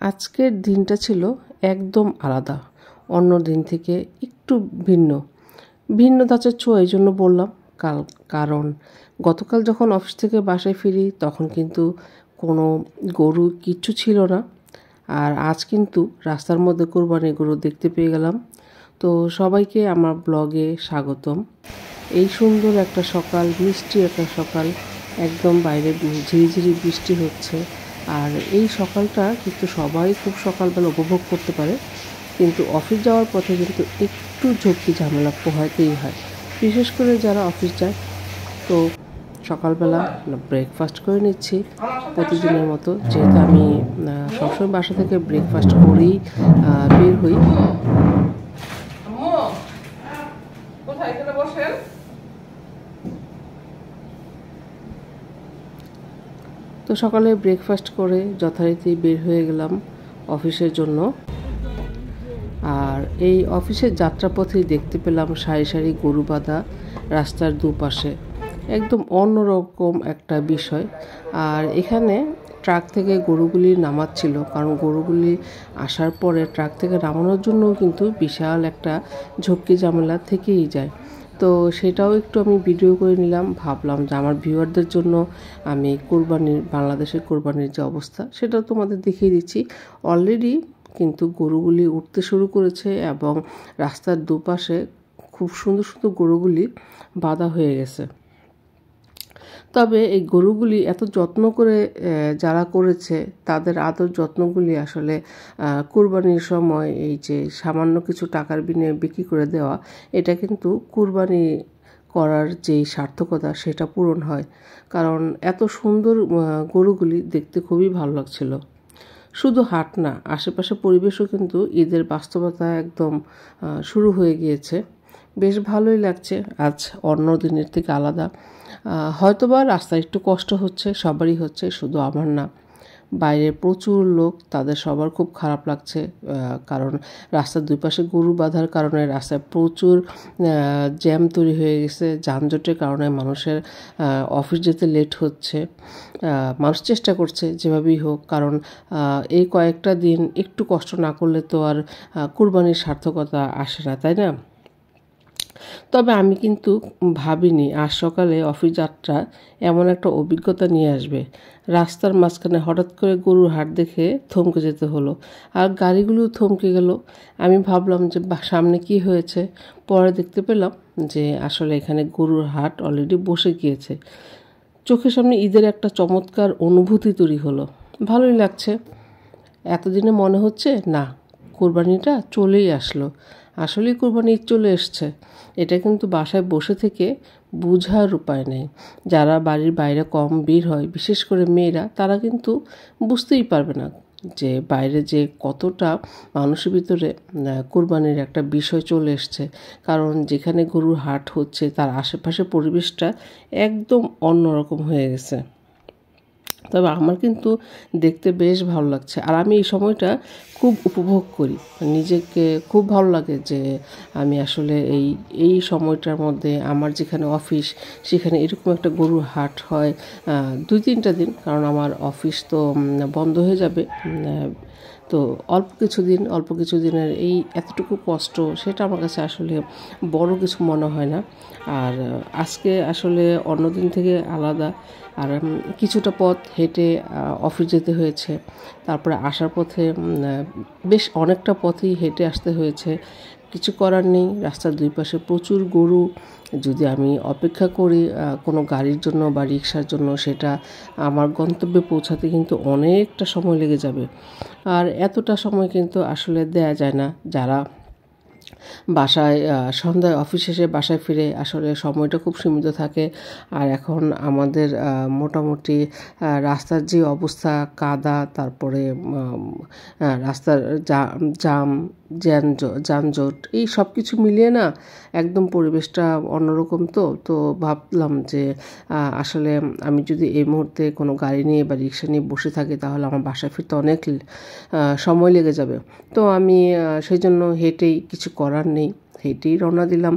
আজকের দিনটা ছিল একদম আলাদা, অন্য দিন থেকে একটু ভিন্ন ভিন্ন ধাঁচের ছোঁয়া। এই জন্য বললাম কারণ গতকাল যখন অফিস থেকে বাসায় ফিরি তখন কিন্তু কোনো গরু কিচ্ছু ছিল না। আর আজ কিন্তু রাস্তার মধ্যে কোরবানি গরু দেখতে পেয়ে গেলাম। তো সবাইকে আমার ব্লগে স্বাগতম। এই সুন্দর একটা সকাল, মিষ্টি একটা সকাল, একদম বাইরে ঝিরিঝিরি বৃষ্টি হচ্ছে। আর এই সকালটা কিন্তু সবাই খুব সকালবেলা উপভোগ করতে পারে, কিন্তু অফিস যাওয়ার পথে কিন্তু একটু ঝক্কি ঝামেলা পোহাতেই হয়, বিশেষ করে যারা অফিস যায়। তো সকালবেলা ব্রেকফাস্ট করে নিচ্ছি প্রতিদিনের মতো, যেহেতু আমি সবসময় বাসা থেকে ব্রেকফাস্ট করেই বের হই। তো সকালে ব্রেকফাস্ট করে যথারীতি বের হয়ে গেলাম অফিসের জন্য। আর এই অফিসের যাত্রাপথেই দেখতে পেলাম সারি সারি গরু বাঁধা রাস্তার দুপাশে, একদম অন্যরকম একটা বিষয়। আর এখানে ট্রাক থেকে গরুগুলি নামাচ্ছিল, কারণ গরুগুলি আসার পরে ট্রাক থেকে নামানোর জন্যও কিন্তু বিশাল একটা ঝক্কি ঝামেলা থেকেই যায়। তো সেটাও একটু আমি ভিডিও করে নিলাম, ভাবলাম যে আমার ভিউয়ারদের জন্য আমি বাংলাদেশের কোরবানির যে অবস্থা সেটাও তোমাদের দেখিয়ে দিচ্ছি। অলরেডি কিন্তু গরুগুলি উঠতে শুরু করেছে এবং রাস্তার দুপাশে খুব সুন্দর সুন্দর গরুগুলি বাঁধা হয়ে গেছে। তবে এই গরুগুলি এত যত্ন করে যারা করেছে তাদের আদর যত্নগুলি আসলে কুরবানির সময় এই যে সামান্য কিছু টাকার বিনিময়ে বিক্রি করে দেওয়া, এটা কিন্তু কুরবানি করার যেই সার্থকতা সেটা পূরণ হয়। কারণ এত সুন্দর গরুগুলি দেখতে খুবই ভালো লাগছিল। শুধু হাট না, আশেপাশে পরিবেশও কিন্তু ঈদের বাস্তবতা একদম শুরু হয়ে গিয়েছে। বেশ ভালোই লাগছে, আজ অন্য দিনের থেকে আলাদা। হয়তোবা রাস্তায় একটু কষ্ট হচ্ছে, সবারই হচ্ছে, শুধু আমার না। বাইরে প্রচুর লোক, তাদের সবার খুব খারাপ লাগছে, কারণ রাস্তার দুই পাশে গরু বাঁধার কারণে রাস্তায় প্রচুর জ্যাম তৈরি হয়ে গেছে। যানজটের কারণে মানুষের অফিস যেতে লেট হচ্ছে। মানুষ চেষ্টা করছে যেভাবেই হোক, কারণ এই কয়েকটা দিন একটু কষ্ট না করলে তো আর কুরবানির সার্থকতা আসে না, তাই না? তবে আমি কিন্তু ভাবিনি আজ সকালে অফিস যাত্রা এমন একটা অভিজ্ঞতা নিয়ে আসবে। রাস্তার মাঝখানে হঠাৎ করে গরুর হাট দেখে থমকে যেতে হলো, আর গাড়িগুলোও থমকে গেল। আমি ভাবলাম যে সামনে কি হয়েছে, পরে দেখতে পেলাম যে আসলে এখানে গরুর হাট অলরেডি বসে গিয়েছে। চোখের সামনে ঈদের একটা চমৎকার অনুভূতি তৈরি হলো, ভালোই লাগছে। এতদিনে মনে হচ্ছে না, কোরবানিটা চলেই আসলো, আসলেই কোরবানি ঈদ চলে এসছে। এটা কিন্তু বাসায় বসে থেকে বোঝার উপায় নেই। যারা বাড়ির বাইরে কম বের হয়, বিশেষ করে মেয়েরা, তারা কিন্তু বুঝতেই পারবে না যে বাইরে যে কতটা মানুষের ভিতরে কোরবানির একটা বিষয় চলে এসছে। কারণ যেখানে গরুর হাট হচ্ছে তার আশেপাশে পরিবেশটা একদম অন্যরকম হয়ে গেছে। তবে আমার কিন্তু দেখতে বেশ ভালো লাগছে, আর আমি এই সময়টা খুব উপভোগ করি। নিজেকে খুব ভালো লাগে যে আমি আসলে এই সময়টার মধ্যে আমার যেখানে অফিস সেখানে এরকম একটা গরুর হাট হয় 2-3টা দিন, কারণ আমার অফিস তো বন্ধ হয়ে যাবে। তো অল্প কিছু দিনের এই এতটুকু কষ্ট, সেটা আমার কাছে আসলে বড় কিছু মনে হয় না। আর আজকে আসলে অন্য দিন থেকে আলাদা। আর কিছুটা পথ হেঁটে অফিস যেতে হয়েছে, তারপরে আসার পথে বেশ অনেকটা পথেই হেঁটে আসতে হয়েছে। কিছু করার নেই, রাস্তার দুই পাশে প্রচুর গরু। যদি আমি অপেক্ষা করি কোনো গাড়ির জন্য বা রিক্সার জন্য, সেটা আমার গন্তব্যে পৌঁছাতে কিন্তু অনেকটা সময় লেগে যাবে। আর এতটা সময় কিন্তু আসলে দেয়া যায় না। যারা বাসায় সন্ধ্যায় অফিস শেষে বাসায় ফিরে, আসলে সময়টা খুব সীমিত থাকে। আর এখন আমাদের মোটামুটি রাস্তার যে অবস্থা, কাদা, তারপরে রাস্তার জাম, যানজট, এই সব কিছু মিলিয়ে না একদম পরিবেশটা অন্যরকম। তো ভাবলাম যে আসলে আমি যদি এই মুহূর্তে কোনো গাড়ি নিয়ে বা রিক্সা নিয়ে বসে থাকি তাহলে আমার বাসায় ফিরতে অনেক সময় লেগে যাবে। তো আমি সেই জন্য হেঁটেই, কিছু করার নেই, হেঁটেই রওনা দিলাম।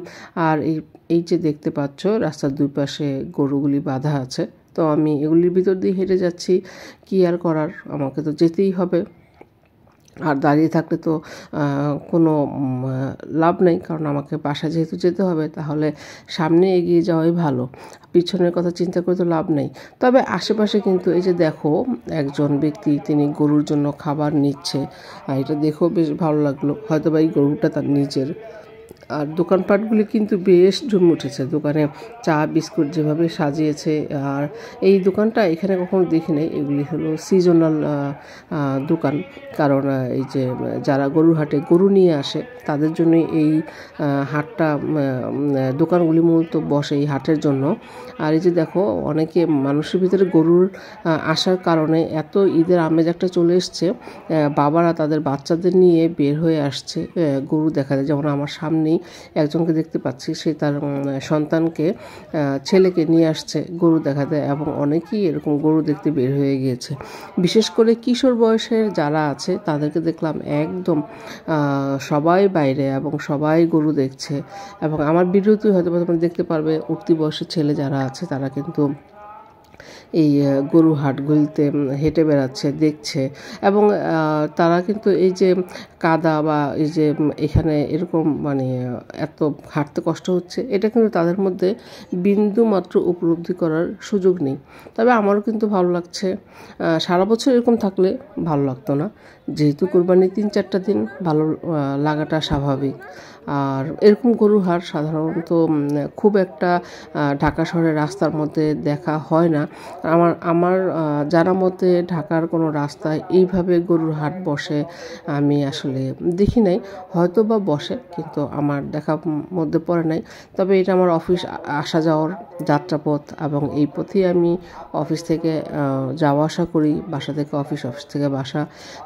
আর এই যে দেখতে পাচ্ছ রাস্তার দুই পাশে গরুগুলি বাঁধা আছে, তো আমি এগুলির ভিতর দিয়ে হেঁটে যাচ্ছি। কি আর করার, আমাকে তো যেতেই হবে। আর দাঁড়িয়ে থাকলে তো কোনো লাভ নেই, কারণ আমাকে বাসায় যেহেতু যেতে হবে, তাহলে সামনে এগিয়ে যাওয়াই ভালো, পিছনের কথা চিন্তা করে তো লাভ নেই। তবে আশেপাশে কিন্তু এই যে দেখো একজন ব্যক্তি তিনি গরুর জন্য খাবার নিচ্ছে, আর এটা দেখেও বেশ ভালো লাগলো, হয়তো বা এই গরুটা তার নিজের। আর দোকানপাটগুলি কিন্তু বেশ জমে উঠেছে, দোকানে চা বিস্কুট যেভাবে সাজিয়েছে। আর এই দোকানটা এখানে কখনো দেখি নাই, এগুলি হলো সিজনাল দোকান, কারণ এই যে যারা গরুর হাটে গরু নিয়ে আসে তাদের জন্যই এই হাটটা, দোকানগুলি মূলত বসে এই হাটের জন্য। আর এই যে দেখো অনেকে মানুষের ভিতরে গরুর আসার কারণে এত ঈদের আমেজ একটা চলে এসছে, বাবারা তাদের বাচ্চাদের নিয়ে বের হয়ে আসছে গরু দেখা যায়। যেমন আমার সামনেই একজনকে দেখতে পাচ্ছি, সে তার সন্তানকে, ছেলেকে নিয়ে আসছে গরু দেখাতে, এবং অনেকেই এরকম গরু দেখতে বের হয়ে গিয়েছে। বিশেষ করে কিশোর বয়সের যারা আছে তাদেরকে দেখলাম একদম সবাই বাইরে, এবং সবাই গরু দেখছে। এবং আমার ভিডিওতে হয়তো তোমরা দেখতে পারবে উঠতি বয়সের ছেলে যারা আছে তারা কিন্তু এই গরু হাটগুলিতে হেঁটে বেড়াচ্ছে, দেখছে। এবং তারা কিন্তু এই যে কাদা বা এই যে এখানে এরকম মানে এত হাঁটতে কষ্ট হচ্ছে, এটা কিন্তু তাদের মধ্যে বিন্দু মাত্র উপলব্ধি করার সুযোগ নেই। তবে আমারও কিন্তু ভালো লাগছে, সারা বছর এরকম থাকলে ভালো লাগতো না, যেহেতু কোরবানির 3-4টা দিন ভালো লাগাটা স্বাভাবিক। আর এরকম গরুর হাট সাধারণত খুব একটা ঢাকা শহরের রাস্তার মধ্যে দেখা হয় না। আমার জানার মতে ঢাকার কোনো রাস্তায় এইভাবে গরুর হাট বসে আমি আসলে দেখি নাই, হয়তো বা বসে, কিন্তু আমার দেখার মধ্যে পড়ে নাই। তবে এটা আমার অফিস আসা যাওয়ার যাত্রাপথ, এবং এই পথেই আমি অফিস থেকে যাওয়া আসা করি, বাসা থেকে অফিস, অফিস থেকে বাসা।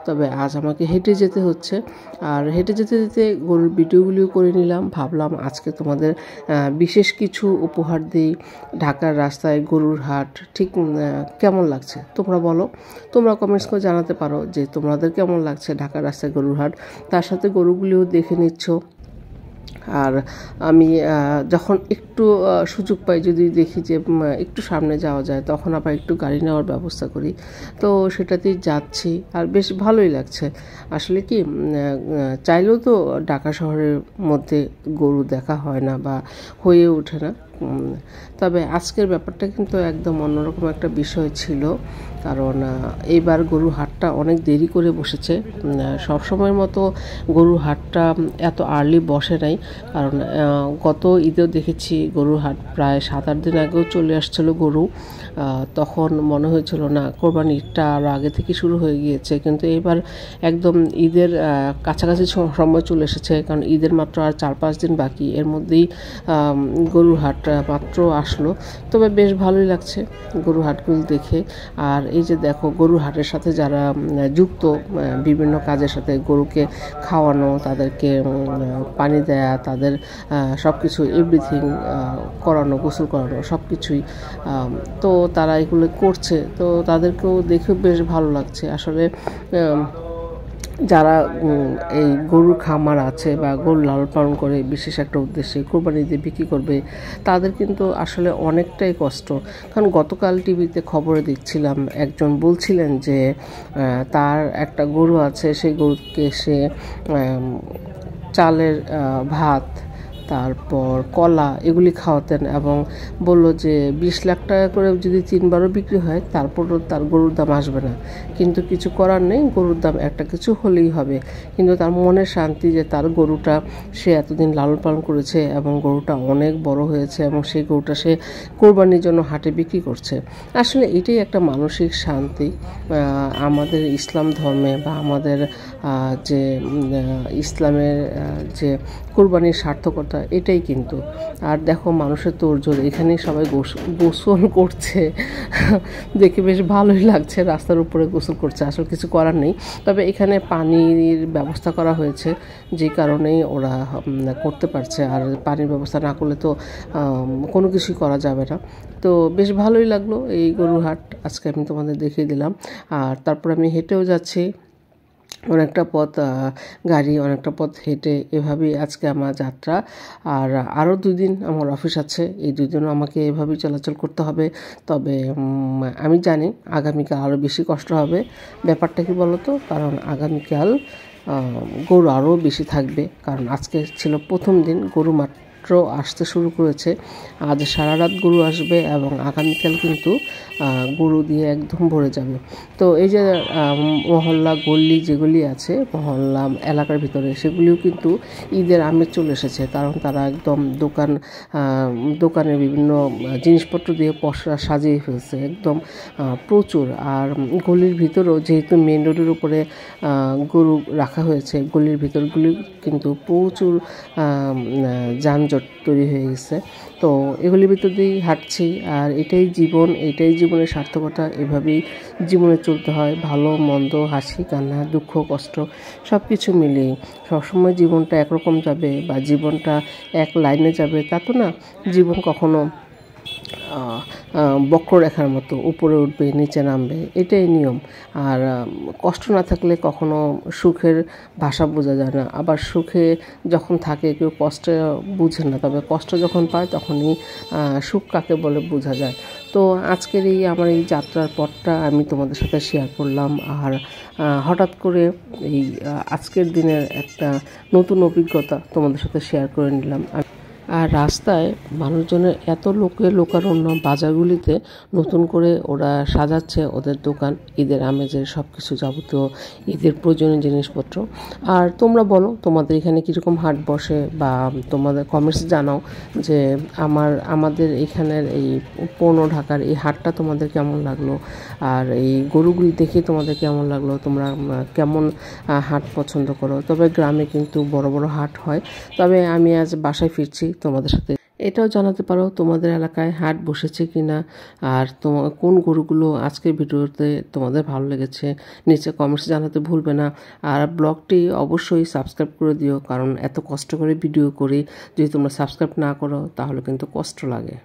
তবে আজ আমাকে হেঁটে যেতে হচ্ছে, আর হেঁটে যেতে যেতে গরুর ভিডিওগুলিও করে নিলাম। ভাবলাম আজকে তোমাদের বিশেষ কিছু উপহার দিই। ঢাকার রাস্তায় গরুর হাট ঠিক কেমন লাগছে তোমরা বলো, তোমরা কমেন্টস করে জানাতে পারো যে তোমাদের কেমন লাগছে ঢাকার রাস্তায় গরুর হাট। তার সাথে গরুগুলিও দেখে নিচ্ছ। আর আমি যখন একটু সুযোগ পাই, যদি দেখি যে একটু সামনে যাওয়া যায়, তখন আবার একটু গাড়ি নেওয়ার ব্যবস্থা করি, তো সেটাতেই যাচ্ছি। আর বেশ ভালোই লাগছে আসলে। কি চাইলেও তো ঢাকা শহরের মধ্যে গরু দেখা হয় না বা হয়ে ওঠে না। তবে আজকের ব্যাপারটা কিন্তু একদম অন্যরকম একটা বিষয় ছিল, কারণ এইবার গরু হাটটা অনেক দেরি করে বসেছে। সবসময়ের মতো গরু হাটটা এত আর্লি বসে নাই, কারণ গত ঈদেও দেখেছি গরুর হাট প্রায় 7-8 দিন আগেও চলে আসছিল গরু, তখন মনে হয়েছিল না কোরবানি ঈদটা আরও আগে থেকে শুরু হয়ে গিয়েছে। কিন্তু এবার একদম ঈদের কাছাকাছি সময় চলে এসেছে, কারণ ঈদের মাত্র আর 4-5 দিন বাকি, এর মধ্যেই গরুর হাট মাত্র আসলো। তবে বেশ ভালোই লাগছে গরু হাটগুলো দেখে। আর এই যে দেখো গরুর হাটের সাথে যারা যুক্ত বিভিন্ন কাজের সাথে, গরুকে খাওয়ানো, তাদেরকে পানি দেয়া, তাদের সব কিছু এভরিথিং করানো, গোসল করানো, সব কিছুই, তো তারা এগুলো করছে, তো তাদেরকেও দেখে বেশ ভালো লাগছে আসলে। যারা এই গরুর খামার আছে বা গরু লালন পালন করে বিশেষ একটা উদ্দেশ্যে কোরবানি দিয়ে বিক্রি করবে, তাদের কিন্তু আসলে অনেকটাই কষ্ট। কারণ গতকাল টিভিতে খবরে দেখছিলাম, একজন বলছিলেন যে তার একটা গরু আছে, সেই গরুকে সে চালের ভাত, তারপর কলা এগুলি খাওয়াতেন, এবং বলল যে 20 লাখ টাকা করে যদি 3বারও বিক্রি হয় তারপরও তার গরুর দাম আসবে না। কিন্তু কিছু করার নেই, গরুর দাম একটা কিছু হলেই হবে। কিন্তু তার মনের শান্তি যে তার গরুটা সে এতদিন লালন পালন করেছে এবং গরুটা অনেক বড় হয়েছে, এবং সেই গরুটা সে কোরবানির জন্য হাটে বিক্রি করছে। আসলে এটাই একটা মানসিক শান্তি আমাদের ইসলাম ধর্মে, বা আমাদের যে ইসলামের যে কোরবানির সার্থকতা, এটাই কিন্তু। আর দেখো মানুষের তোড়জোড়, এখানেই সবাই গোসল করছে, দেখে বেশ ভালোই লাগছে, রাস্তার উপরে গোসল করছে, আসলে কিছু করার নেই। তবে এখানে পানির ব্যবস্থা করা হয়েছে, যে কারণেই ওরা করতে পারছে। আর পানির ব্যবস্থা না করলে তো কোনো কিছুই করা যাবে না। তো বেশ ভালোই লাগলো এই গরুর হাট, আজকে আমি তোমাদের দেখিয়ে দিলাম। আর তারপর আমি হেঁটেও যাচ্ছি, অনেকটা পথ গাড়ি, অনেকটা পথ হেঁটে এভাবেই আজকে আমার যাত্রা। আর আরও 2 দিন আমার অফিস আছে, এই 2 দিনও আমাকে এভাবেই চলাচল করতে হবে। তবে আমি জানি আগামীকাল আরও বেশি কষ্ট হবে। ব্যাপারটা কি বলো তো, কারণ আগামীকাল গরু আরও বেশি থাকবে, কারণ আজকে ছিল প্রথম দিন, গরু মাত্র আসতে শুরু করেছে। আজ সারা রাত গরু আসবে এবং আগামীকাল কিন্তু গরু দিয়ে একদম ভরে যাবে। তো এই যে মহল্লা গল্লি যেগুলি আছে মহল্লা এলাকার ভিতরে, সেগুলিও কিন্তু ঈদের আমেজ চলে এসেছে, কারণ তারা একদম দোকানে বিভিন্ন জিনিসপত্র দিয়ে পসরা সাজিয়ে ফেলছে একদম প্রচুর। আর গলির ভিতরেও যেহেতু মেন রোডের উপরে গরু রাখা হয়েছে, গলির ভিতরগুলি কিন্তু প্রচুর যানজট তৈরি হয়ে গেছে। তো এগুলির ভিতর দিয়েই হাঁটছি, আর এটাই জীবন, এটাই জীবনের সার্থকতা। এভাবেই জীবনে চলতে হয়, ভালো মন্দ, হাসি কান্না, দুঃখ কষ্ট সব কিছু মিলিয়ে। সবসময় জীবনটা একরকম যাবে বা জীবনটা এক লাইনে যাবে তা তো না। জীবন কখনো বক্ররেখার মতো উপরে উঠবে নিচে নামবে, এটাই নিয়ম। আর কষ্ট না থাকলে কখনো সুখের ভাষা বোঝা যায় না। আবার সুখে যখন থাকে কেউ কষ্ট বুঝে না, তবে কষ্ট যখন পায় তখনই সুখ কাকে বলে বোঝা যায়। তো আজকের আমার এই যাত্রার পথটা আমি তোমাদের সাথে শেয়ার করলাম। আর হঠাৎ করে এই আজকের দিনের একটা নতুন অভিজ্ঞতা তোমাদের সাথে শেয়ার করে নিলাম। আর রাস্তায় মানুষজনের এত লোকারণ্য, বাজারগুলিতে নতুন করে ওরা সাজাচ্ছে ওদের দোকান, ঈদের আমেজের সব কিছু যাবতীয় ঈদের প্রয়োজনীয় জিনিসপত্র। আর তোমরা বলো তোমাদের এখানে কীরকম হাট বসে, বা তোমাদের কমেন্টস জানাও যে আমাদের এখানের এই পৌনো ঢাকার এই হাটটা তোমাদের কেমন লাগলো, আর এই গরুগুলি দেখে তোমাদের কেমন লাগলো, তোমরা কেমন হাট পছন্দ করো। তবে গ্রামে কিন্তু বড় বড় হাট হয়। তবে আমি আজ বাসায় ফিরছি, তোমাদের সাথে এটাও জানাতে পারো তোমাদের এলাকায় হাট বসেছে কিনা, আর কোন গরুগুলো আজকের ভিডিওতে তোমাদের ভালো লেগেছে নিচে কমেন্টস জানাতে ভুলবে না। আর ব্লগটি অবশ্যই সাবস্ক্রাইব করে দিও, কারণ এত কষ্ট করে ভিডিও করি, যদি তোমরা সাবস্ক্রাইব না করো তাহলে কিন্তু কষ্ট লাগে।